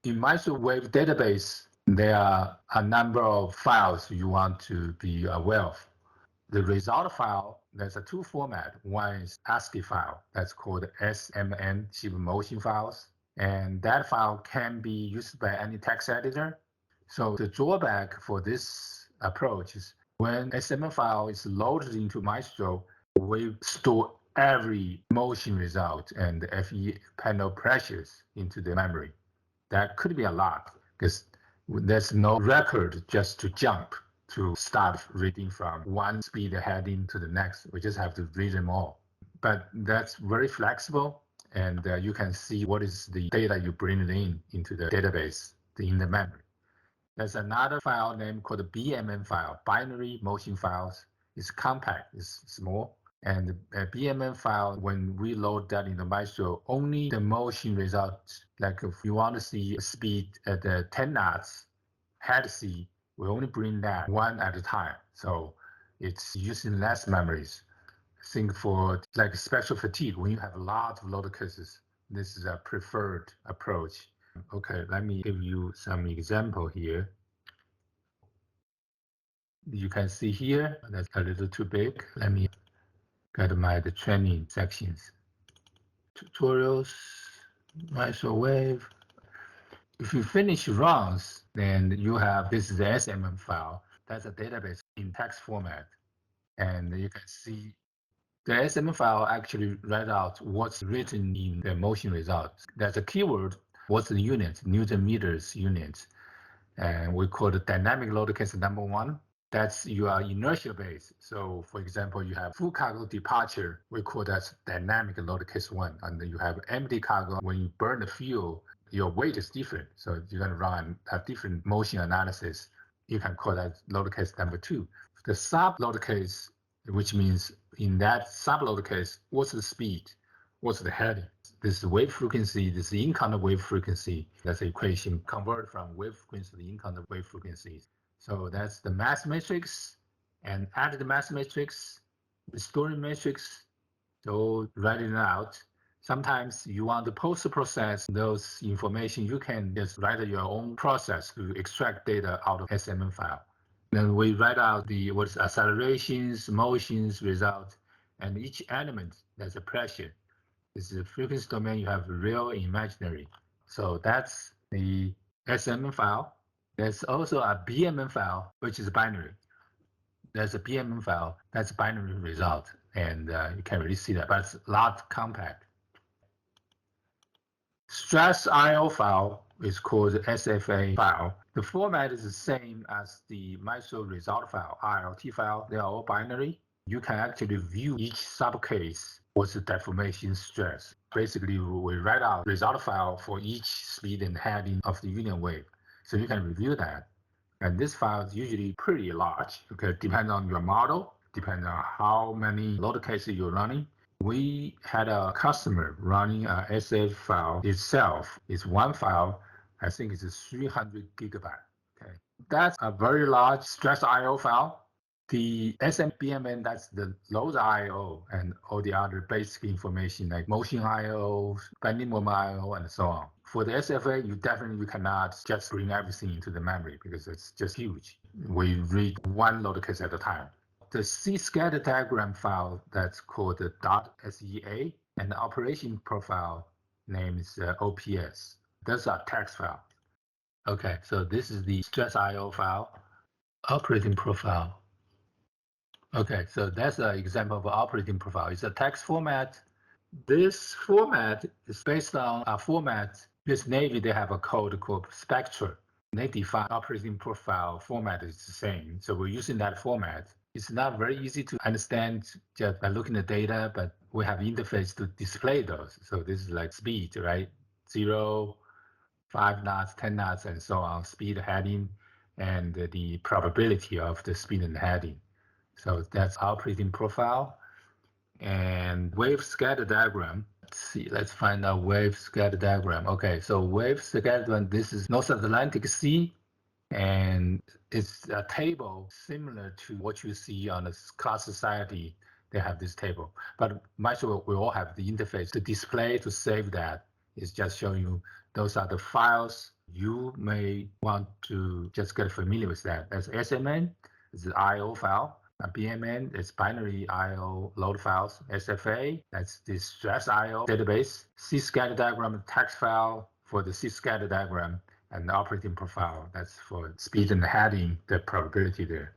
In microwave database, there are a number of files you want to be aware of. The result file, there's a two format. One is ASCII file, that's called SMN, shape motion files. And that file can be used by any text editor. So the drawback for this approach is when SMN file is loaded into Maestro, we store every motion result and the FE panel pressures into the memory. That could be a lot because there's no record just to jump to start reading from one speed heading to the next. We just have to read them all. But that's very flexible, and you can see what is the data you bring it into the database, in the memory. There's another file name called the BMN file, binary motion files. It's compact, it's small. And the BMN file, when we load that in the Maestro, only the motion results, like if you want to see a speed at 10 knots, head speed, we only bring that one at a time. So it's using less memories. I think for like special fatigue, when you have a lot of loaded cases, this is a preferred approach. Okay, let me give you some example here. You can see here, that's a little too big. Let me get the training sections. Tutorials, microwave. If you finish runs, then you have, this is the SMM file. That's a database in text format. And you can see the SMM file actually write out what's written in the motion results. There's a keyword, what's the unit, Newton meters unit. And we call it dynamic load case number one. That's your inertia base. So for example, you have full cargo departure, we call that dynamic load case one. And then you have empty cargo, when you burn the fuel, your weight is different. So you're going to run a different motion analysis. You can call that load case number two. The sub load case, which means in that sub load case, what's the speed? What's the heading? This is wave frequency, this is encounter wave frequency. That's the equation, convert from wave frequency to encounter wave frequencies. So that's the mass matrix, and add the mass matrix, the storing matrix, so write it out. Sometimes you want to post-process those information, you can just write your own process to extract data out of SMN file. Then we write out the what's accelerations, motions, result, and each element there's a pressure. This is a frequency domain, you have real and imaginary. So that's the SMN file. There's also a BMN file, which is binary. There's a BMN file, that's binary result, and you can't really see that, but it's a lot compact. Stress IO file is called SFA file. The format is the same as the Maestro result file, ILT file. They are all binary. You can actually view each subcase, what's the deformation stress. Basically, we write out result file for each speed and heading of the unit wave. So you can review that. And this file is usually pretty large, okay, depending on your model, depending on how many load cases you're running. We had a customer running a SF file itself. It's one file, I think it's 300 gigabyte. Okay, that's a very large stress IO file. The SMBMN, that's the load IO and all the other basic information like motion IO, bending moment IO, and so on. For the SFA, you definitely cannot just bring everything into the memory because it's just huge. We read one load case at a time. The C-scatter diagram file that's called the .SEA, and the operation profile name is OPS. Those are text files. Okay, so this is the stress IO file, operating profile. Okay, so that's an example of an operating profile. It's a text format. This format is based on a format. This Navy, they have a code called Spectra. They define operating profile format is the same. So we're using that format. It's not very easy to understand just by looking at data, but we have interface to display those. So this is like speed, right? 0, 5 knots, 10 knots, and so on, speed, heading, and the probability of the speed and heading. So that's operating profile. And wave scatter diagram. Let's see, let's find out wave scatter diagram. Okay, so wave scatter diagram, this is North Atlantic Sea, and it's a table similar to what you see on the class society. They have this table, but Maestro will all have the interface to display, to save that. It's just showing you those are the files You may want to just get familiar with that. As SMN is the I/O file. BMN is binary I/O load files. SFA, that's the stress I/O database. C-scatter diagram text file for the C-scatter diagram, and the operating profile, that's for speed and heading the probability there.